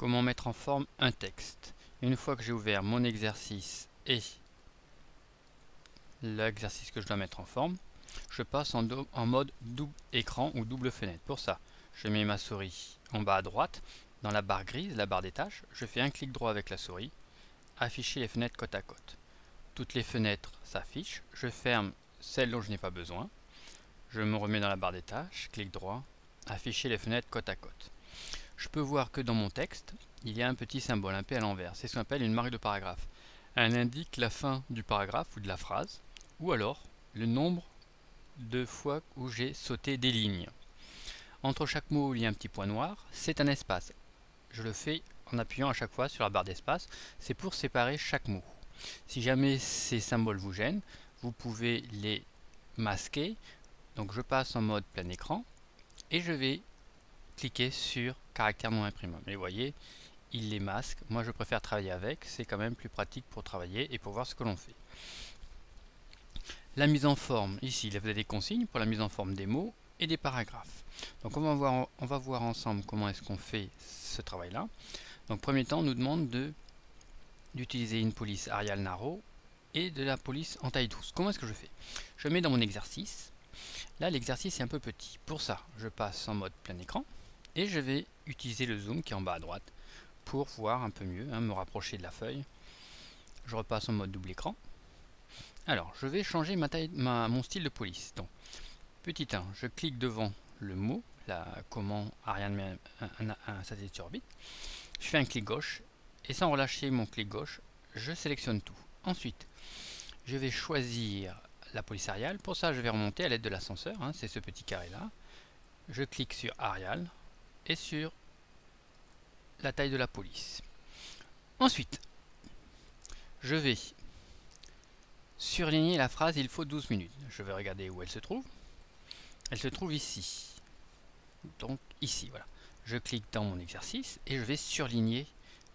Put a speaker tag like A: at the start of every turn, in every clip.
A: Comment mettre en forme un texte. Une fois que j'ai ouvert mon exercice et l'exercice que je dois mettre en forme, je passe en mode double écran ou double fenêtre. Pour ça, je mets ma souris en bas à droite, dans la barre grise, la barre des tâches, je fais un clic droit avec la souris, afficher les fenêtres côte à côte. Toutes les fenêtres s'affichent, je ferme celles dont je n'ai pas besoin, je me remets dans la barre des tâches, clic droit, afficher les fenêtres côte à côte. Je peux voir que dans mon texte, il y a un petit symbole, un P à l'envers. C'est ce qu'on appelle une marque de paragraphe. Elle indique la fin du paragraphe ou de la phrase, ou alors le nombre de fois où j'ai sauté des lignes. Entre chaque mot, il y a un petit point noir, c'est un espace. Je le fais en appuyant à chaque fois sur la barre d'espace, c'est pour séparer chaque mot. Si jamais ces symboles vous gênent, vous pouvez les masquer. Donc je passe en mode plein écran et je vais cliquer sur caractère non imprimable. Et vous voyez, il les masque. Moi je préfère travailler avec, c'est quand même plus pratique pour travailler et pour voir ce que l'on fait. La mise en forme, ici vous avez des consignes pour la mise en forme des mots et des paragraphes. Donc on va voir ensemble comment est-ce qu'on fait ce travail-là. Donc premier temps, on nous demande d'utiliser une police Arial Narrow et de la police en taille 12. Comment est-ce que je fais? Je mets dans mon exercice. Là l'exercice est un peu petit. Pour ça, je passe en mode plein écran et je vais utiliser le zoom qui est en bas à droite pour voir un peu mieux, me rapprocher de la feuille. Je repasse en mode double écran. Alors, je vais changer mon style de police. Donc, petit 1, je clique devant le mot, comment Ariane met un satellite sur orbite. Je fais un clic gauche et sans relâcher mon clic gauche, je sélectionne tout. Ensuite, je vais choisir la police Arial. Pour ça, je vais remonter à l'aide de l'ascenseur, c'est ce petit carré là. Je clique sur Arial et sur la taille de la police. Ensuite, je vais surligner la phrase il faut 12 minutes. Je vais regarder où elle se trouve. Elle se trouve ici. Donc ici, voilà. Je clique dans mon exercice et je vais surligner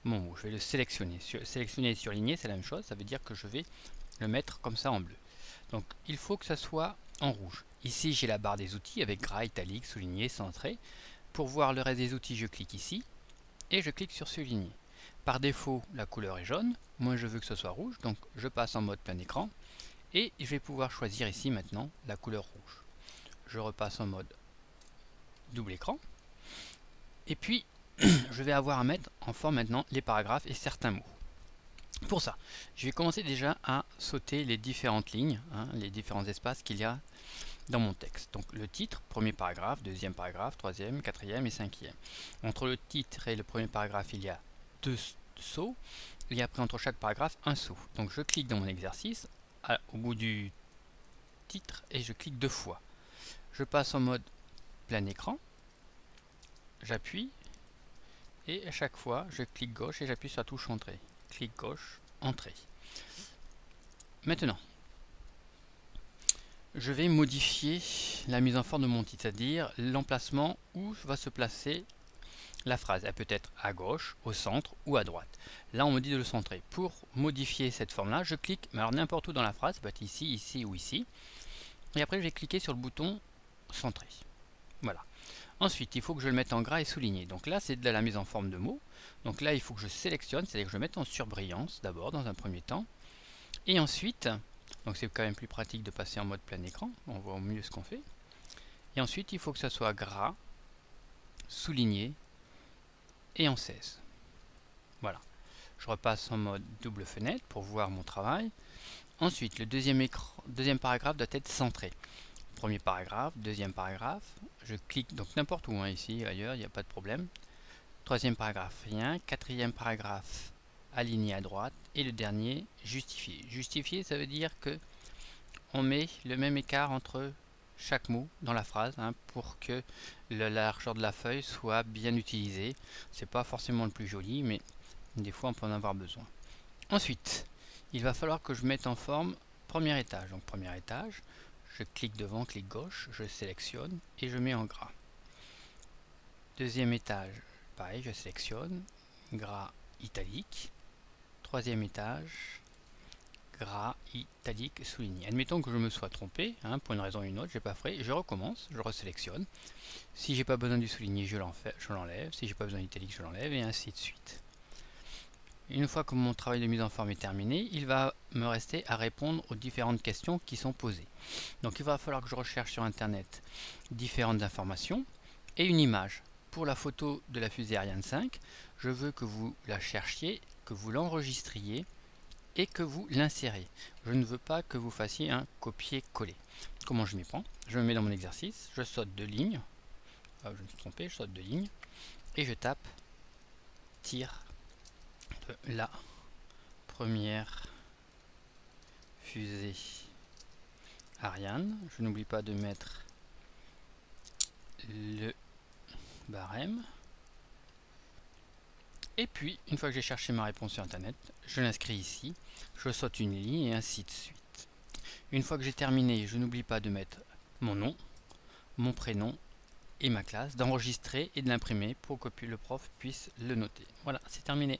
A: mon mot. Je vais le sélectionner. Sélectionner et surligner, c'est la même chose. Ça veut dire que je vais le mettre comme ça en bleu. Donc il faut que ça soit en rouge. Ici, j'ai la barre des outils avec gras, italique, souligné, centré. Pour voir le reste des outils, je clique ici et je clique sur surligner. Par défaut, la couleur est jaune. Moi, je veux que ce soit rouge, donc je passe en mode plein écran. Et je vais pouvoir choisir ici maintenant la couleur rouge. Je repasse en mode double écran. Et puis, je vais avoir à mettre en forme maintenant les paragraphes et certains mots. Pour ça, je vais commencer déjà à sauter les différentes lignes, les différents espaces qu'il y a dans mon texte. Donc le titre, premier paragraphe, deuxième paragraphe, troisième, quatrième et cinquième. Entre le titre et le premier paragraphe, il y a deux sauts. Et après, entre chaque paragraphe, un saut. Donc je clique dans mon exercice, au bout du titre, et je clique deux fois. Je passe en mode plein écran. J'appuie. Et à chaque fois, je clique gauche et j'appuie sur la touche entrée. Clic gauche, entrée. Maintenant, je vais modifier la mise en forme de mon titre, c'est-à-dire l'emplacement où va se placer la phrase. Elle peut être à gauche, au centre ou à droite. Là, on me dit de le centrer. Pour modifier cette forme-là, je clique, mais alors n'importe où dans la phrase, ça peut être ici, ici ou ici. Et après, je vais cliquer sur le bouton centrer. Voilà. Ensuite, il faut que je le mette en gras et souligné. Donc là, c'est de la mise en forme de mots. Donc là, il faut que je sélectionne, c'est-à-dire que je le mette en surbrillance d'abord, dans un premier temps. Et ensuite, donc c'est quand même plus pratique de passer en mode plein écran, on voit au mieux ce qu'on fait. Et ensuite, il faut que ça soit gras, souligné et en 16. Voilà. Je repasse en mode double fenêtre pour voir mon travail. Ensuite, le deuxième paragraphe doit être centré. Premier paragraphe, deuxième paragraphe, je clique donc n'importe où, ici, ailleurs, il n'y a pas de problème. Troisième paragraphe, rien. Quatrième paragraphe, aligné à droite. Et le dernier, justifié. Justifié, ça veut dire que on met le même écart entre chaque mot dans la phrase pour que la largeur de la feuille soit bien utilisée. C'est pas forcément le plus joli, mais des fois on peut en avoir besoin. Ensuite, il va falloir que je mette en forme premier étage. Donc premier étage, je clique devant, clic gauche, je sélectionne et je mets en gras. Deuxième étage, pareil, je sélectionne, gras italique. Troisième étage, gras, italique, souligné. Admettons que je me sois trompé, hein, pour une raison ou une autre, j'ai pas fait, je recommence, je resélectionne. Si j'ai pas besoin du souligné, je l'enlève. Si j'ai pas besoin d'italique, je l'enlève, et ainsi de suite. Une fois que mon travail de mise en forme est terminé, il va me rester à répondre aux différentes questions qui sont posées. Donc il va falloir que je recherche sur internet différentes informations et une image. Pour la photo de la fusée Ariane 5, je veux que vous la cherchiez, que vous l'enregistriez et que vous l'insérez. Je ne veux pas que vous fassiez un copier-coller. Comment je m'y prends? Je me mets dans mon exercice, je saute 2 lignes, je me suis trompé, je saute 2 lignes, et je tape tir de la première fusée Ariane. Je n'oublie pas de mettre le barème. Et puis, une fois que j'ai cherché ma réponse sur internet, je l'inscris ici, je saute une ligne et ainsi de suite. Une fois que j'ai terminé, je n'oublie pas de mettre mon nom, mon prénom et ma classe, d'enregistrer et de l'imprimer pour que le prof puisse le noter. Voilà, c'est terminé.